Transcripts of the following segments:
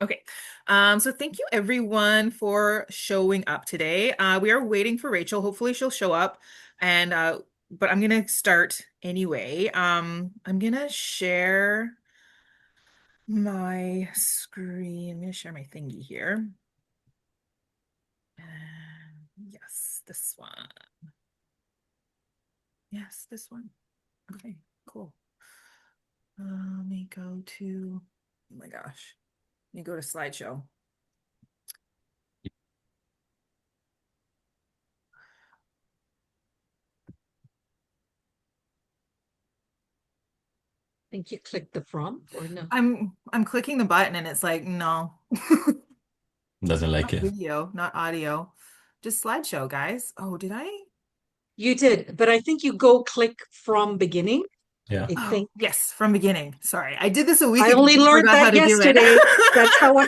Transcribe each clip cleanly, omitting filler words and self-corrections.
Okay. So thank you everyone for showing up today. We are waiting for Rachel. Hopefully she'll show up and but I'm gonna start anyway. I'm gonna share my screen. I'm gonna share my thingy here. Yes, this one. Yes, this one. Okay, cool. Let me go to, oh my gosh. Let me go to slideshow. Think you clicked the from or no? I'm clicking the button and it's like, no. Doesn't like Not it. video, not audio. Just slideshow, guys. Oh, did I? You did, but I think you go click from beginning. Yeah. I Oh, think yes, from beginning. Sorry. I did this a week I ago only and learned forgot how that to do it. yesterday. That's how I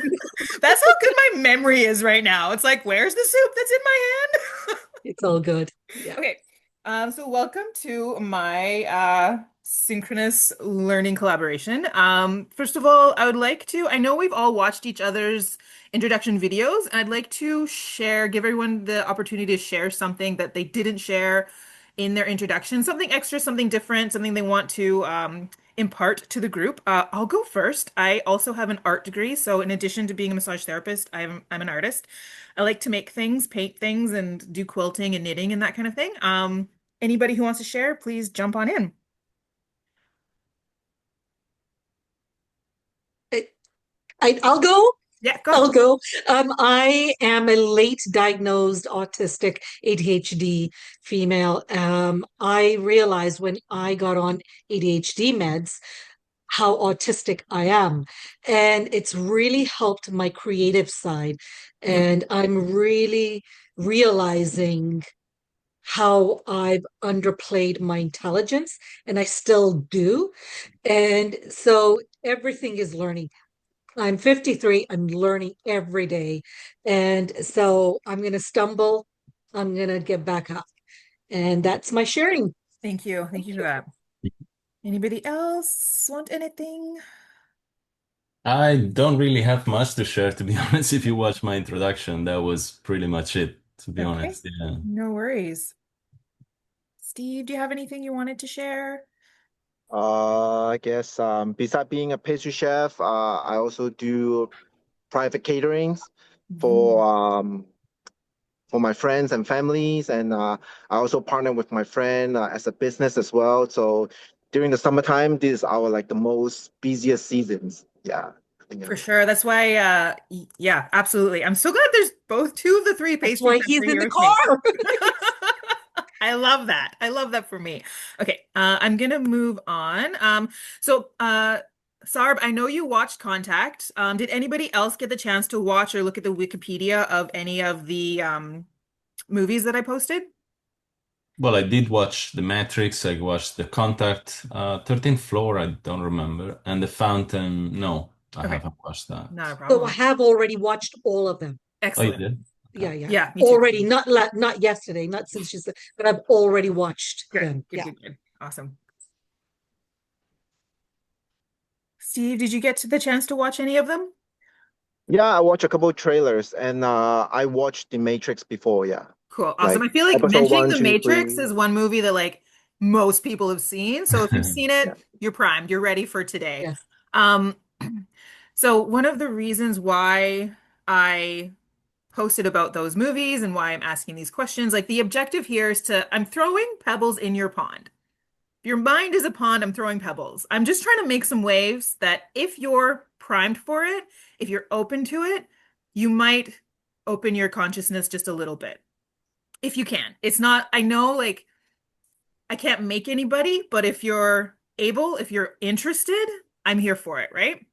That's how good my memory is right now. It's like, where's the soup that's in my hand? it's all good. Yeah. Okay. So welcome to my synchronous learning collaboration. First of all, I would like to, I know we've all watched each other's introduction videos, and I'd like to share, give everyone the opportunity to share something that they didn't share in their introduction, something extra, something different, something they want to impart to the group. I'll go first. I also have an art degree, so in addition to being a massage therapist, I'm an artist. I like to make things, paint things, and do quilting and knitting and that kind of thing. Anybody who wants to share, please jump on in. I, I'll go. Yeah, go. I'll go. I am a late diagnosed autistic ADHD female. I realized when I got on ADHD meds how autistic I am. And it's really helped my creative side. Mm, And I'm really realizing how I've underplayed my intelligence, and I still do. And so everything is learning. I'm 53, I'm learning every day. And so I'm going to stumble, I'm going to get back up. And that's my sharing. thank you. Thank you for that. Anybody else want anything? I don't really have much to share, to be honest. If you watch my introduction, that was pretty much it, to be Okay, honest. Yeah. no worries. Steve, do you have anything you wanted to share? I guess besides being a pastry chef, I also do private caterings Mhm. for for my friends and families, and I also partner with my friend as a business as well. So during the summertime, this is our like the most busiest seasons. Yeah, I think, For sure. That's why, yeah, absolutely. I'm so glad there's both two of the three That's pastry why chefs he's are in here the with me. car. I love that. I love that for me. Okay, I'm gonna move on. Sarb, I know you watched Contact. Did anybody else get the chance to watch or look at the Wikipedia of any of the movies that I posted? Well, I did watch The Matrix, I watched The Contact, 13th Floor, I don't remember, and The Fountain, no, I Okay, haven't watched that. not a So I problem. have already watched all of them. Oh, you Excellent. did? Okay. Yeah, yeah. Yeah, me too. Already, not yesterday, not since you said, but I've already watched Good, them. good, Yeah. good, good. Awesome. Steve, did you get to the chance to watch any of them? yeah, I watched a couple of trailers, and I watched The Matrix before. Yeah, Cool. Awesome. like I feel like episode mentioning one, The two, Matrix three. is one movie that like most people have seen. So if you've seen Yeah. it, you're primed. You're ready for today. Yes. Um, so one of the reasons why I posted about those movies and why I'm asking these questions, like the objective here is to, I'm throwing pebbles in your pond. If your mind is a pond, I'm throwing pebbles. I'm just trying to make some waves that if you're primed for it, if you're open to it, you might open your consciousness just a little bit if you can. It's not, I know like I can't make anybody, but if you're able, if you're interested, I'm here for it, right?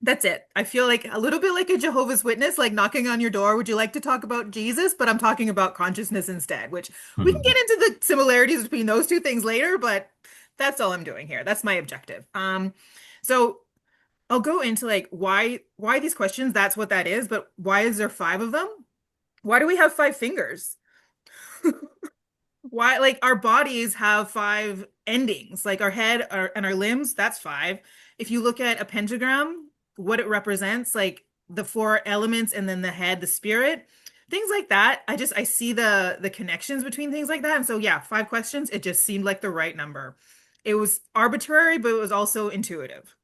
That's it. I feel like a little bit like a Jehovah's Witness, like knocking on your door. Would you like to talk about Jesus? But I'm talking about consciousness instead, which we can get into the similarities between those two things later, but that's all I'm doing here. That's my objective. So I'll go into like why these questions, that's what that is, but why is there five of them? Why do we have five fingers? Why, like our bodies have five endings, like our head and our limbs, that's five. If you look at a pentagram, what it represents, like the four elements and then the head, the spirit, things like that. I see the connections between things like that. And so yeah, 5 questions, it just seemed like the right number. It was arbitrary, but it was also intuitive.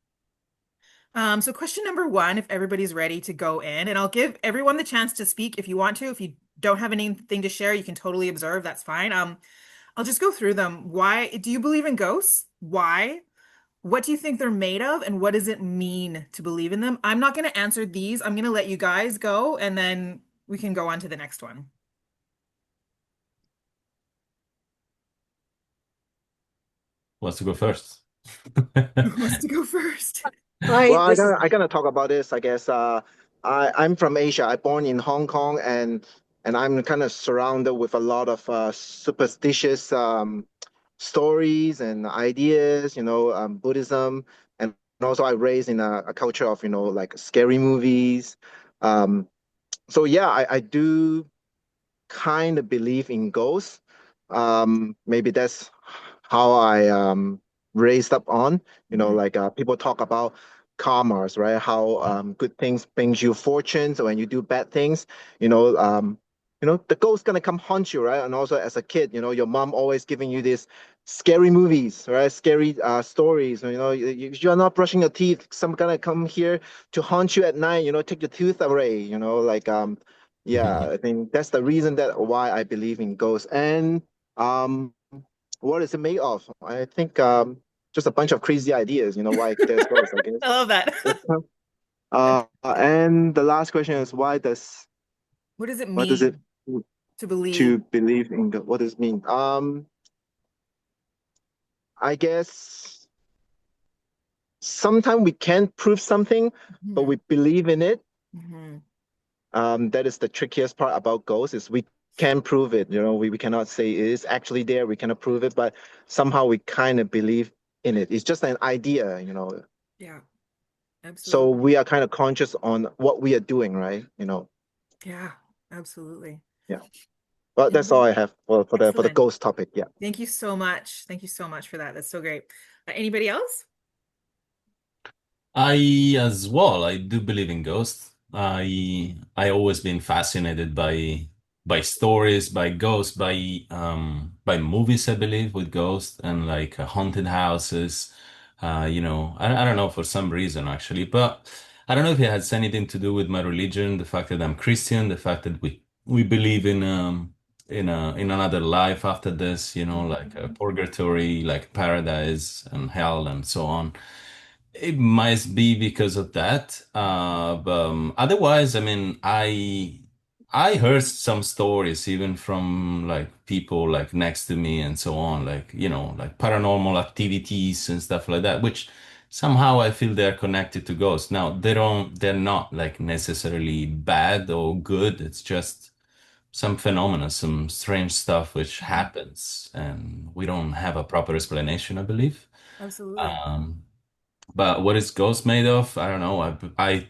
So question number one, if everybody's ready to go in, and I'll give everyone the chance to speak if you want to. If you don't have anything to share, you can totally observe. That's fine. I'll just go through them. Why do you believe in ghosts? Why? What do you think they're made of? And what does it mean to believe in them? I'm not going to answer these. I'm going to let you guys go, and then we can go on to the next one. Who wants to go first? Who wants to go first? Well, This is I me. gonna talk about this. I guess I'm from Asia. I born in Hong Kong, and I'm kind of surrounded with a lot of superstitious stories and ideas. Buddhism, and also I raised in a culture of like scary movies. Um, so yeah, I do kind of believe in ghosts. Maybe that's how I raised up on. Mhm. Like people talk about karmas, right? How good things brings you fortune. So when you do bad things, you know, um, the ghost gonna come haunt you, right? And also as a kid, your mom always giving you these scary movies, right? Scary stories. You're not brushing your teeth. Some gonna come here to haunt you at night. Take your tooth away. Yeah, I think that's the reason that why I believe in ghosts. And um, what is it made of? I think just a bunch of crazy ideas, why there's ghosts, I guess. I love that. And the last question is What does it what does it mean to believe? to believe in God? What does it mean? I guess sometimes we can't prove something, but Mhm. we believe in it. Mhm. That is the trickiest part about ghosts is we can prove it. We cannot say it is actually there. We cannot prove it, but somehow we kind of believe in it. It's just an idea. Yeah, So absolutely. we are kind of conscious on what we are doing, right? Yeah, absolutely. Yeah. But that's all Anybody? I have for the Excellent. ghost topic. Yeah. Thank you so much. Thank you so much for that. That's so great. Anybody else? I as well, I do believe in ghosts. I always been fascinated by stories, by ghosts, by movies, I believe, with ghosts and like haunted houses. I don't know for some reason actually, but I don't know if it has anything to do with my religion, the fact that I'm Christian, the fact that we believe in another life after this, like a Mhm. purgatory, like paradise and hell and so on. It might be because of that. But otherwise, I mean, I heard some stories even from like people like next to me and so on, like like paranormal activities and stuff like that, which somehow I feel they're connected to ghosts. Now, they're not like necessarily bad or good. It's just some phenomena, some strange stuff which Mhm. happens, and we don't have a proper explanation, I believe. Absolutely. Um, but what is ghost made of? I don't know. I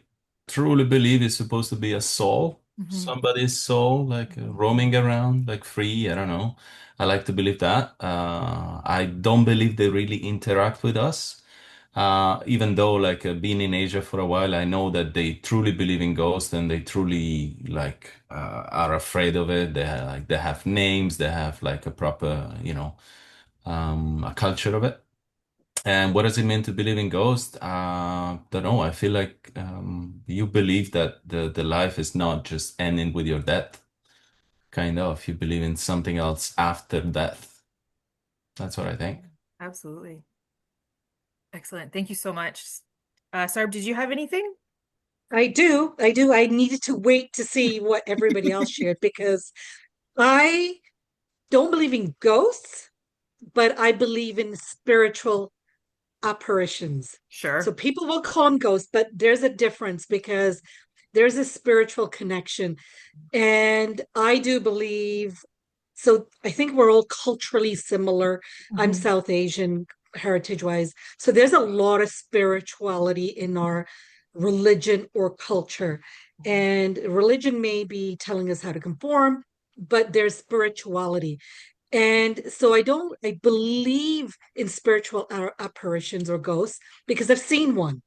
truly believe it's supposed to be a soul, Hmm. somebody's soul, like roaming around, like free. I don't know. I like to believe that. I don't believe they really interact with us. Even though, like, being in Asia for a while, I know that they truly believe in ghosts and they truly like are afraid of it. They have names. They have like a proper, a culture of it. And what does it mean to believe in ghosts? Don't know. I feel like you believe that the life is not just ending with your death. Kind of. You believe in something else after death. That's what I think. Absolutely. Excellent. Thank you so much. Sarb, did you have anything? I do. I do. I needed to wait to see what everybody else shared because I don't believe in ghosts, but I believe in spiritual apparitions. So Sure. people will call them ghosts, but there's a difference because there's a spiritual connection. And I do believe, so I think we're all culturally similar. I'm Hmm. South Asian heritage wise. So there's a lot of spirituality in our religion or culture. And religion may be telling us how to conform, but there's spirituality. And so I believe in spiritual apparitions or ghosts because I've seen one.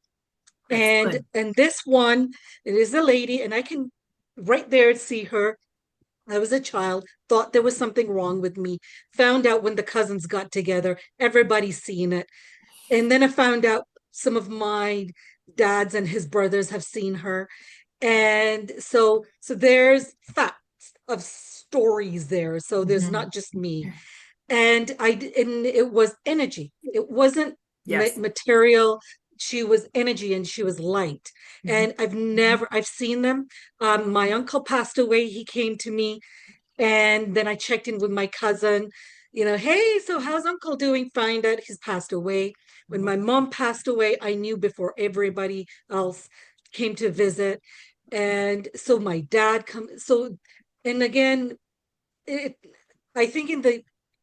Excellent. And this one, it is a lady, and I can right there see her. I was a child, thought there was something wrong with me, found out when the cousins got together, everybody's seen it. And then I found out some of my dads and his brothers have seen her. And so there's facts of stories there. So there's Hmm. not just me. And it was energy. It wasn't Yes. material. She was energy and she was light. Hmm. And I've seen them. My uncle passed away. He came to me, and then I checked in with my cousin, hey, so how's uncle doing? Find out he's passed away. When my mom passed away, I knew before everybody else came to visit. And so my dad come so and again, it I think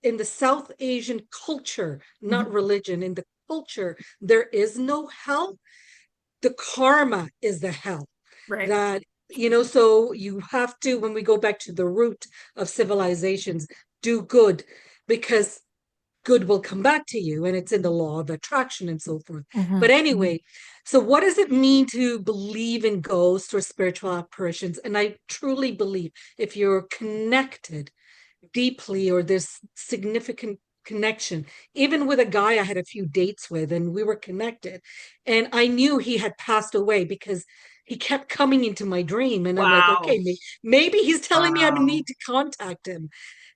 in the South Asian culture, not Hmm. religion, in the culture, there is no hell. The karma is the hell Right. that so you have to, when we go back to the root of civilizations, do good, because good will come back to you, and it's in the law of attraction and so forth. Hmm. But anyway, so what does it mean to believe in ghosts or spiritual apparitions? And I truly believe if you're connected deeply, or there's significant connection. Even with a guy I had a few dates with, and we were connected, and I knew he had passed away because he kept coming into my dream, and I'm like, okay, Wow. maybe he's telling me I Wow. need to contact him.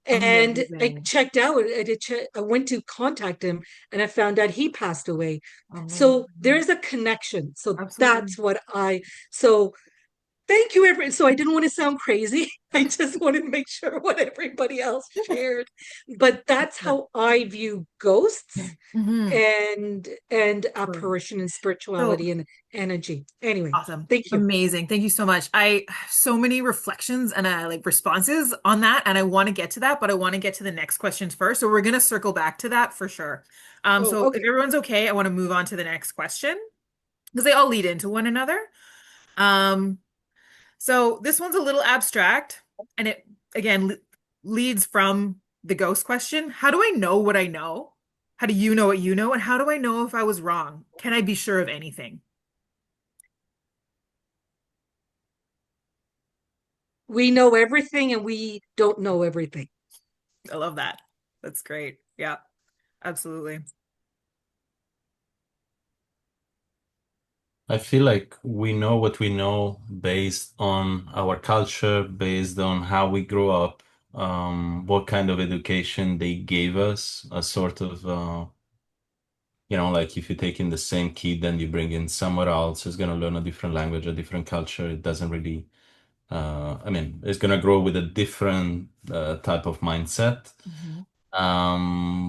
And I Amazing. checked out. I went to contact him, and I found out he passed away. So there Amazing. is a connection. So Absolutely. that's what I. So thank you, everyone. So I didn't want to sound crazy. I just wanted to make sure what everybody else shared. But that's how I view ghosts Hmm. and Great. apparition and So spirituality and energy. Anyway, awesome. thank you. Amazing. Thank you so much. I have so many reflections and like responses on that, and I want to get to that, but I want to get to the next questions first. So we're gonna circle back to that for sure. Oh, So if okay. everyone's okay, I want to move on to the next question because they all lead into one another. Um, so this one's a little abstract, and it again leads from the ghost question. How do I know what I know? How do you know what you know? And how do I know if I was wrong? Can I be sure of anything? We know everything and we don't know everything. I love that. That's great. Yeah, absolutely. I feel like we know what we know based on our culture, based on how we grew up, what kind of education they gave us, a sort of, like if you take in the same kid and you bring in somewhere else, who's going to learn a different language, a different culture, it doesn't really, I mean, it's going to grow with a different type of mindset. Hmm.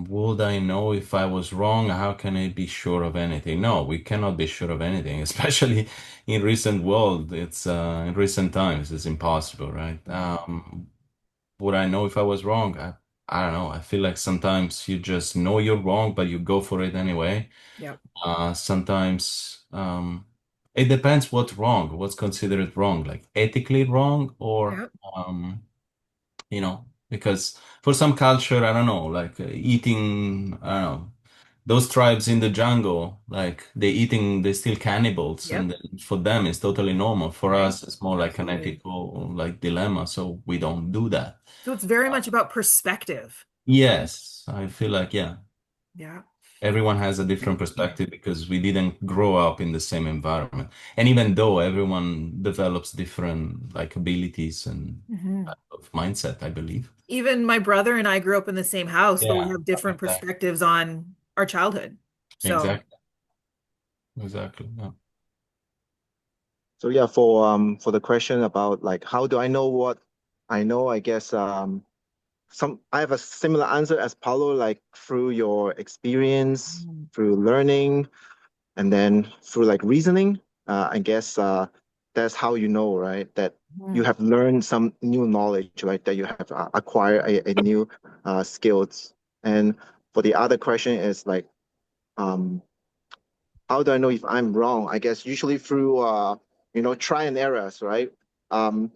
Would I know if I was wrong? How can I be sure of anything? No, we cannot be sure of anything, especially in recent world. It's in recent times, it's impossible, right? Would I know if I was wrong? I don't know. I feel like sometimes you just know you're wrong, but you go for it anyway. Yep. Sometimes it depends what's wrong, what's considered wrong, like ethically wrong or Yep. because for some culture, I don't know, like eating, I don't know, those tribes in the jungle, like they still cannibals, and Yep. then for them it's totally normal. For Right. us, it's more like an Absolutely. ethical like dilemma, so we don't do that. So it's very Uh, much about perspective, right? yes, I feel like yeah, Yeah. everyone has a different perspective because we didn't grow up in the same environment, and even though everyone develops different like abilities and Hmm. type of mindset, I believe. Even my brother and I grew up in the same house, but we Yeah, have different exactly. perspectives on our childhood. So, Exactly. Exactly. Yeah. So yeah, for the question about like how do I know what I know, I guess some I have a similar answer as Paulo, like through your experience, mm, through learning, and then through like reasoning. I guess that's how you know, right? That you mm, have learned some new knowledge, right? That you have acquired a new skills. And for the other question is like, um, how do I know if I'm wrong? I guess usually through try and errors, right? Um,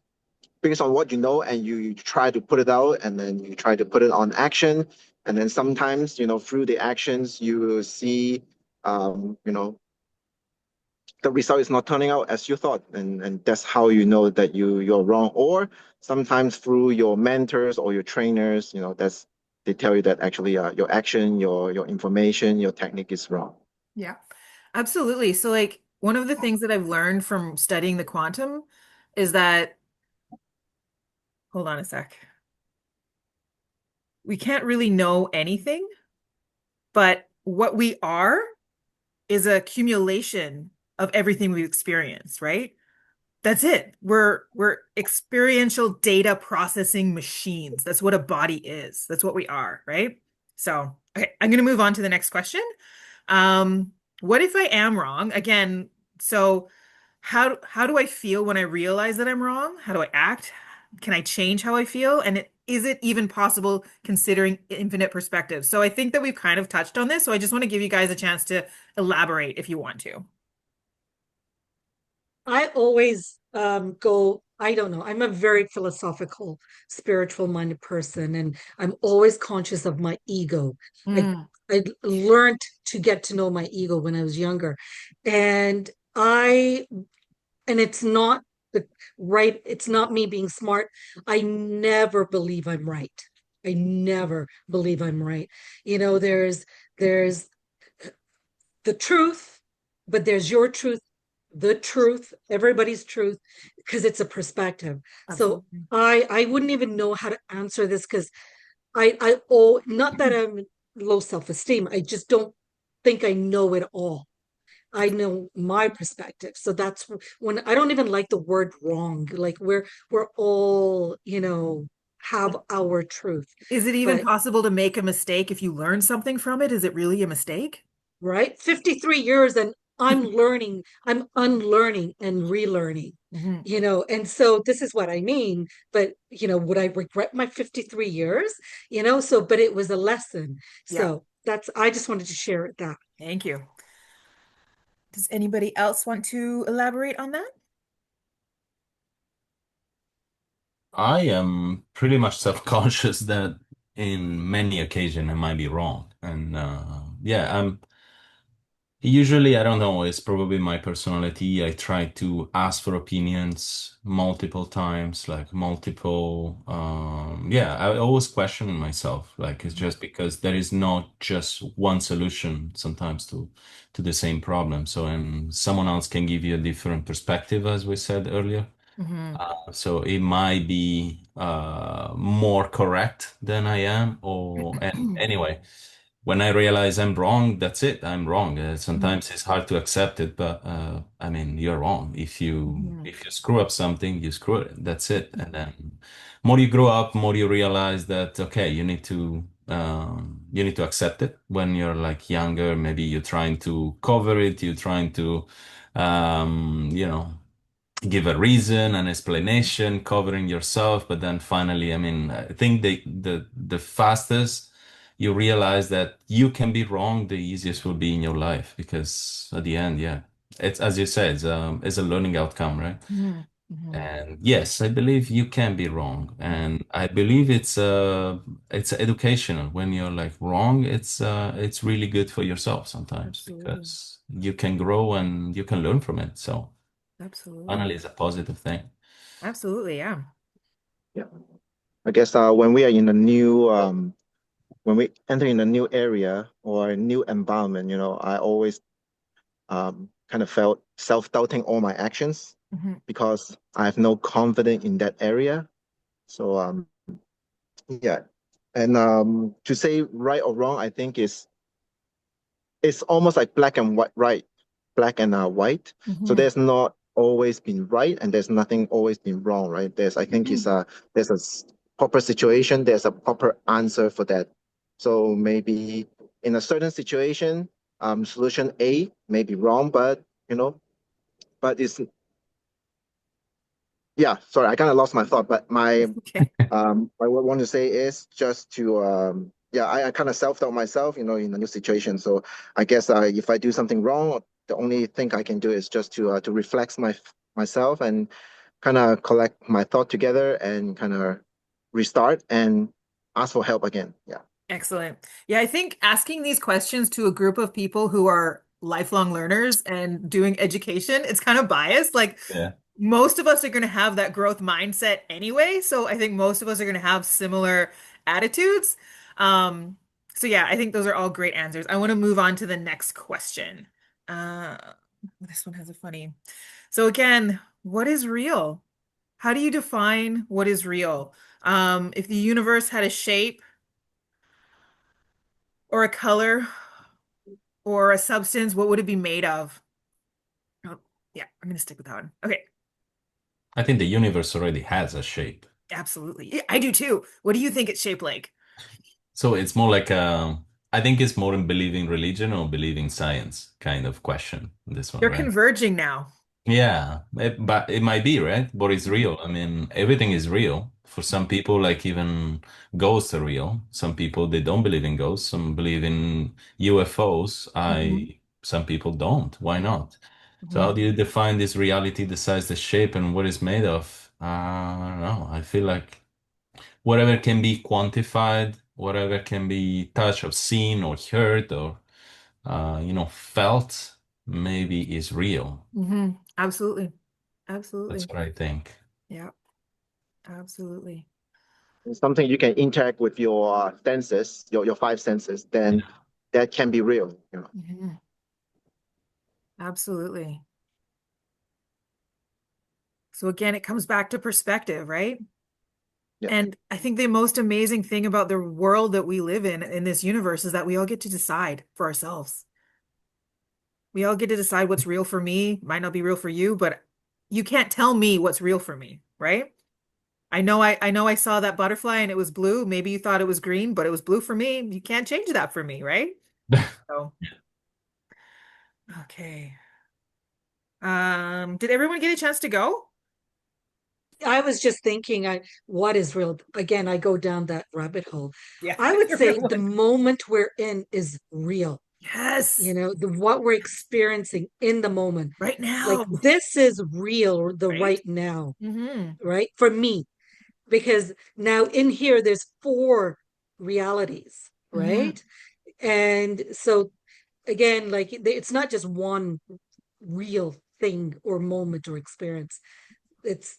based on what you know, and you try to put it out, and then you try to put it on action, and then sometimes through the actions you will see um, you know the result is not turning out as you thought, and that's how you know that you're wrong. Or sometimes through your mentors or your trainers, that's they tell you that actually your action, your information, your technique is wrong. Yeah, absolutely. So like one of the things that I've learned from studying the quantum is that, hold on a sec. We can't really know anything, but what we are is a accumulation of everything we've experienced, right? That's it. We're experiential data processing machines. That's what a body is. That's what we are, right? So, okay, I'm going to move on to the next question. What if I am wrong? Again, so how do I feel when I realize that I'm wrong? How do I act? Can I change how I feel? And is it even possible considering infinite perspectives? So I think that we've kind of touched on this. So I just want to give you guys a chance to elaborate if you want to. I always go, I don't know, I'm a very philosophical, spiritual minded person, and I'm always conscious of my ego. I Mm, I learned to get to know my ego when I was younger. And I and it's not the right, it's not me being smart. I never believe I'm right. I never believe I'm right. There's the truth, but there's your truth, the truth, everybody's truth, because it's a perspective. So absolutely. I wouldn't even know how to answer this because I oh not that I'm low self-esteem. I just don't think I know it all. I know my perspective. So that's when I don't even like the word wrong. Like we're all, have our truth. Is it even But possible to make a mistake if you learn something from it? Is it really a mistake? right? 53 years and I'm unlearning and relearning, Mhm. and so this is what I mean. But, would I regret my 53 years? But it was a lesson. Yeah, So I just wanted to share that. thank you. Does anybody else want to elaborate on that? I am pretty much self-conscious that in many occasions I might be wrong. And yeah, usually, I don't know, it's probably my personality. I try to ask for opinions multiple times, like multiple, yeah, I always question myself. Like it's just because there is not just one solution sometimes to the same problem. So, and someone else can give you a different perspective, as we said earlier. Hmm. So it might be more correct than I am, or and anyway, when I realize I'm wrong, that's it. I'm wrong. Sometimes it's hard to accept it, but I mean, you're wrong. Hmm. If you screw up something, you screw it. That's it. And then more you grow up, more you realize that okay, you need to accept it. When you're like younger, maybe you're trying to cover it. You're trying to you know give a reason, an explanation, covering yourself, but then finally, I mean, I think the fastest you realize that you can be wrong, the easiest will be in your life because at the end, yeah, it's as you said, it's a learning outcome, right? Hmm. Hmm. And yes, I believe you can be wrong, and I believe it's educational. When you're like wrong, it's really good for yourself sometimes Absolutely. because you can grow and you can learn from it. So Absolutely. finally, it's a positive thing. Absolutely. Yeah. Yeah. I guess when we are in a new when we enter in a new area or a new environment, I always kind of felt self-doubting all my actions Hmm. because I have no confidence in that area. So yeah, and to say right or wrong, I think is it's almost like black and white, right? Black and white. So Hmm. there's not always been right, and there's nothing always been wrong, right? I think there's proper situation, there's a proper answer for that. So maybe in a certain situation, solution A may be wrong, but it's yeah. Sorry, I kind of lost my thought, but Okay. I would want to say is just to yeah, I kind of self-doubt myself, in a new situation. So I guess if I do something wrong, the only thing I can do is just to reflect myself and kind of collect my thought together and kind of restart and ask for help again. Yeah. Excellent. Yeah, I think asking these questions to a group of people who are lifelong learners and doing education, it's kind of biased. Like Yeah. most of us are going to have that growth mindset anyway. So I think most of us are going to have similar attitudes. Um, so yeah, I think those are all great answers. I want to move on to the next question. Uh, this one has a funny. So again, what is real? How do you define what is real? If the universe had a shape or a color or a substance, what would it be made of? Oh, yeah, I'm gonna stick with that one. Okay, I think the universe already has a shape. absolutely. Yeah, I do too. What do you think it's shaped like? So it's more like I think it's more in believing religion or believing science kind of question, this one, They're right? converging now. Yeah, but it might be, right? But it's real. I mean, everything is real. For some people, like even ghosts are real. Some people they don't believe in ghosts. Some believe in UFOs. Mhm. Some people don't. Why not? So how Mhm. do you define this reality, the size, the shape, and what it's made of? I don't know. I feel like whatever can be quantified, whatever can be touched or seen or heard or felt, maybe is real. Mhm. Absolutely. That's Absolutely. what I think. Yeah, absolutely. It's something you can interact with your senses, your five senses, Yeah. then that can be real, you know. Mhm. Absolutely. So again, it comes back to perspective, right? Yeah. And I think the most amazing thing about the world that we live in this universe is that we all get to decide for ourselves. We all get to decide what's real for me, might not be real for you, but you can't tell me what's real for me, right? I know I saw that butterfly and it was blue. Maybe you thought it was green, but it was blue for me. You can't change that for me, right? So, okay. Did everyone get a chance to go? I was just thinking, what is real? Again, I go down that rabbit hole. Yeah, I it's would a real say the one. moment we're in is real. Yes, The what we're experiencing in the moment. right Like now, this is real, the right? right now, Mm-hmm. right? For me, because now in here there's four realities, Mm-hmm. right? And so again, like it's not just one real thing or moment or experience. It's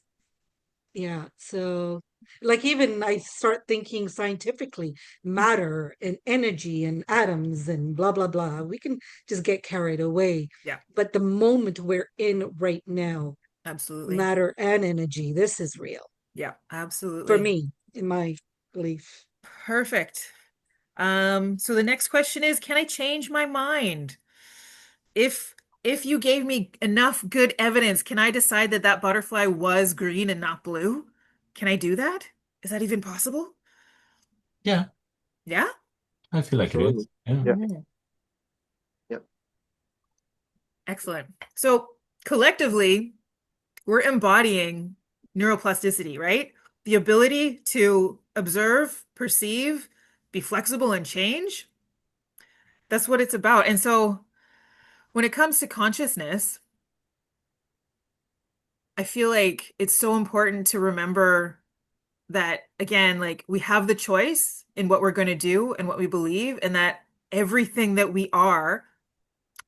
yeah. So like even I start thinking scientifically, matter and energy and atoms and blah blah blah. We can just get carried away. Yeah, But the moment we're in right now, absolutely. matter and energy, this is real Yeah, for absolutely. me, in my belief. Perfect. So the next question is, can I change my mind? If if you gave me enough good evidence, can I decide that that butterfly was green and not blue? Can I do that? Is that even possible? Yeah, Yeah? I feel like it Absolutely. is. Yeah. Yeah. Mhm. Yeah. Excellent. So collectively, we're embodying neuroplasticity, right? The ability to observe, perceive, be flexible, and change. That's what it's about. And so when it comes to consciousness, I feel like it's so important to remember that, again, like we have the choice in what we're going to do and what we believe, and that everything that we are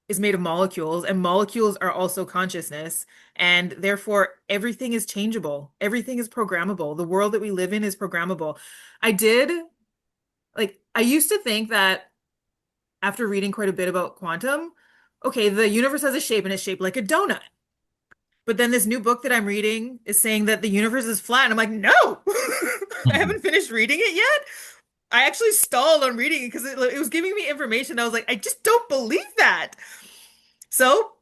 is made of molecules, and molecules are also consciousness. And therefore, everything is changeable, everything is programmable. The world that we live in is programmable. I did, I used to think that after reading quite a bit about quantum, okay, the universe has a shape and it's shaped like a donut. But then this new book that I'm reading is saying that the universe is flat. And I'm like, no, I haven't finished reading it yet. I actually stalled on reading it because it was giving me information. I was like, I just don't believe that. So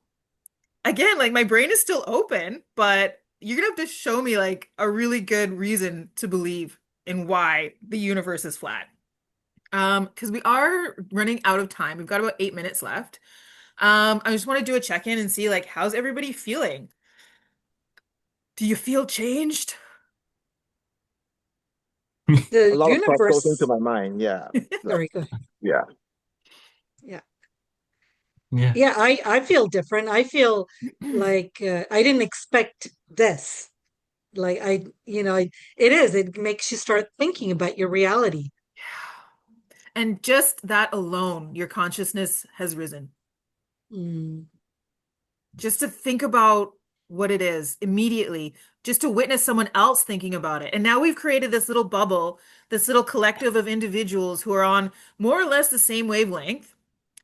again, like my brain is still open, but you're gonna have to show me like a really good reason to believe in why the universe is flat. Because we are running out of time. We've got about 8 minutes left. I just want to do a check-in and see like how's everybody feeling? Do you feel changed? A The lot of stuff goes into universe, my mind. Yeah. Like, sorry, go ahead. yeah. Yeah. Yeah. Yeah, I feel different. I feel like I didn't expect this. Like it is. It makes you start thinking about your reality. And just that alone, your consciousness has risen. Mm. just to think about what it is immediately, just to witness someone else thinking about it. And now we've created this little bubble, this little collective of individuals who are on more or less the same wavelength.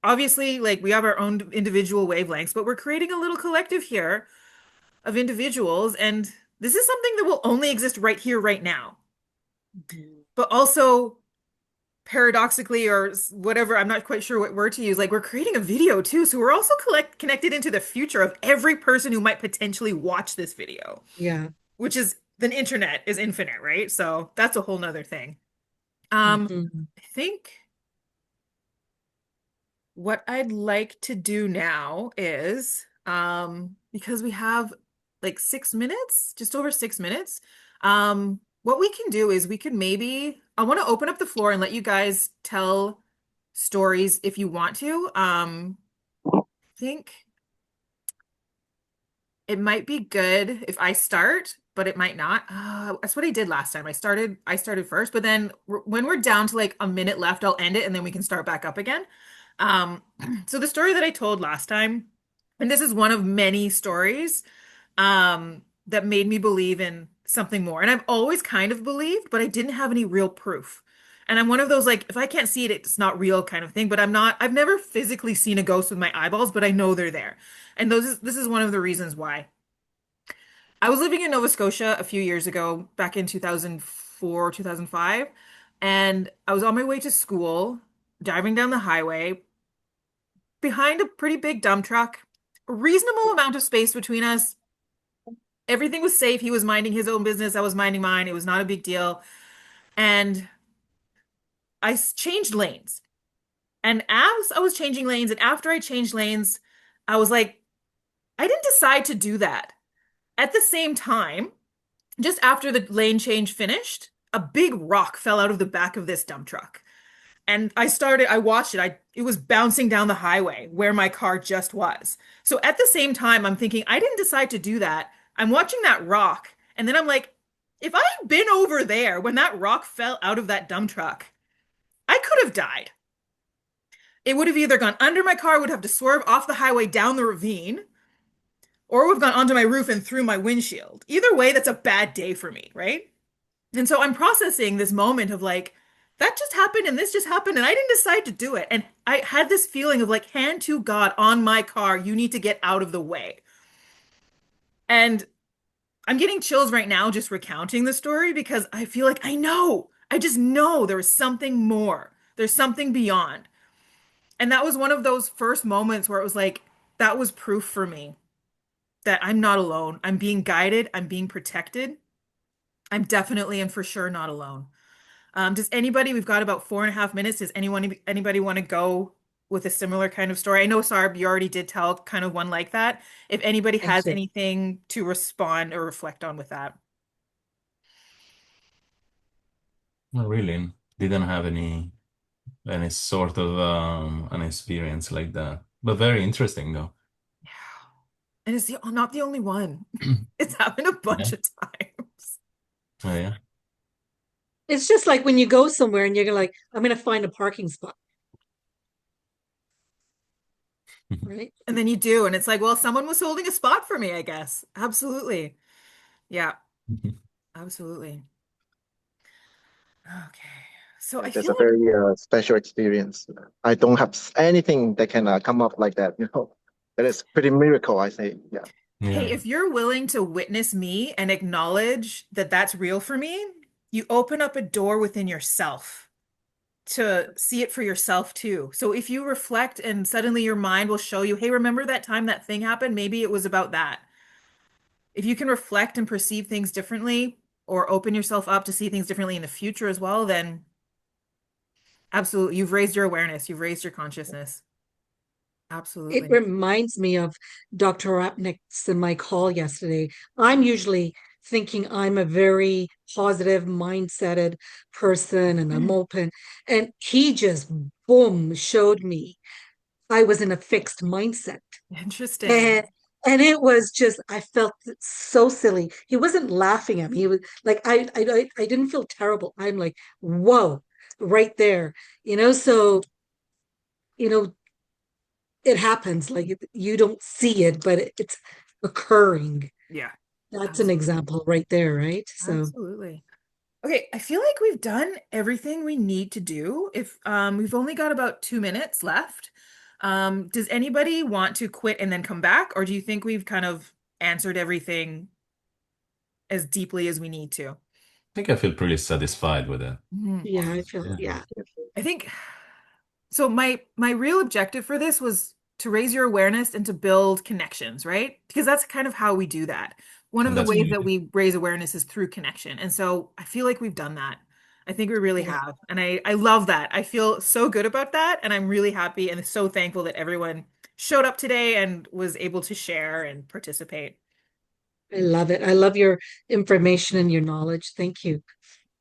Obviously, like we have our own individual wavelengths, but we're creating a little collective here of individuals. And this is something that will only exist right here, right now. Mhm. But also, paradoxically, or whatever, I'm not quite sure what word to use, like we're creating a video too. So we're also connected into the future of every person who might potentially watch this video, Yeah. which is the internet is infinite, right? So that's a whole nother thing. Mhm. I think what I'd like to do now is, because we have like 6 minutes, just over 6 minutes, what we can do is we could maybe, I want to open up the floor and let you guys tell stories if you want to. I think it might be good if I start, but it might not. That's what I did last time. I started first, but then when we're down to like a minute left, I'll end it and then we can start back up again. Um, so the story that I told last time, and this is one of many stories, that made me believe in something more. And I've always kind of believed, but I didn't have any real proof. And I'm one of those like, if I can't see it, it's not real kind of thing. But I've never physically seen a ghost with my eyeballs, but I know they're there. And this is one of the reasons why. I was living in Nova Scotia a few years ago, back in 2004, 2005, and I was on my way to school, driving down the highway behind a pretty big dump truck, a reasonable amount of space between us. Everything was safe. He was minding his own business. I was minding mine. It was not a big deal. And changed lanes. And as I was changing lanes, and after I changed lanes, I was like, I didn't decide to do that. At the same time, just after the lane change finished, a big rock fell out of the back of this dump truck. And I watched it. It was bouncing down the highway where my car just was. So at the same time, I'm thinking, I didn't decide to do that. I'm watching that rock. And then I'm like, if I had been over there when that rock fell out of that dump truck, I could have died. It would have either gone under my car, would have to swerve off the highway down the ravine, or would have gone onto my roof and through my windshield. Either way, that's a bad day for me, right? And so I'm processing this moment of like, that just happened and this just happened and I didn't decide to do it. And I had this feeling of like, hand to God on my car, you need to get out of the way. And I'm getting chills right now just recounting the story because I feel like I know, I just know there was something more. There's something beyond. And that was one of those first moments where it was like, that was proof for me that I'm not alone. I'm being guided, I'm being protected. I'm definitely and for sure not alone. Does anybody, we've got about 4.5 minutes. Does anybody want to go with a similar kind of story? I know, Sarb, you already did tell kind of one like that. If anybody Thank has you. anything to respond or reflect on with that. Not really. Didn't have any sort of an experience like that. But very interesting though. Yeah. And it's not the only one. It's happened a bunch Yeah. of times. Oh, yeah. It's just like when you go somewhere and you're like, I'm going to find a parking spot, right? And then you do, and it's like, well, someone was holding a spot for me, I guess. Absolutely. Yeah, absolutely. Okay. So Yeah, I that's feel a like, very special experience. I don't have anything that can come up like that, you know. That is pretty miracle, I say. Yeah. hey, Yeah. if you're willing to witness me and acknowledge that that's real for me, you open up a door within yourself to see it for yourself too. So if you reflect and suddenly your mind will show you, hey, remember that time that thing happened? Maybe it was about that. If you can reflect and perceive things differently or open yourself up to see things differently in the future as well, then absolutely, you've raised your awareness, you've raised your consciousness. It Absolutely. reminds me of Dr. Rapnick's in my call yesterday. I'm usually thinking I'm a very positive mindseted person and I'm open. And he just boom showed me I was in a fixed mindset. Interesting. And and it was just I felt so silly. He wasn't laughing at me. He was like I didn't feel terrible. I'm like, whoa, right there. So, you know, it happens. Like you don't see it, but it's occurring. Yeah, That's an absolutely. example right there, right? So Absolutely. Okay, I feel like we've done everything we need to do. If we've only got about 2 minutes left. Does anybody want to quit and then come back, or do you think we've kind of answered everything as deeply as we need to? think I feel pretty satisfied with it. yeah, I feel Yeah. yeah. I think so. My real objective for this was to raise your awareness and to build connections, right? Because that's kind of how we do that. One of And the that's ways that really we raise awareness is through connection. And so I feel like we've done that. I think we really Yeah. have. And I love that. I feel so good about that. And I'm really happy and so thankful that everyone showed up today and was able to share and participate. I love it. I love your information and your knowledge. Thank you.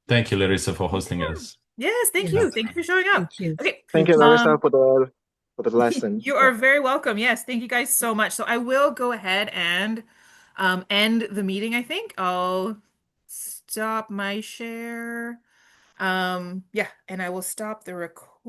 Thank you, Larissa, for Yeah. hosting us. Yes, thank Yes. you. That's Thank you for showing up. Thank you. Okay. Thank you, Thank you. Larissa, Um, for the lesson. You Yeah. are very welcome. Yes, thank you guys so much. So I will go ahead and end the meeting, I think. I'll stop my share. Yeah, and I will stop the recording.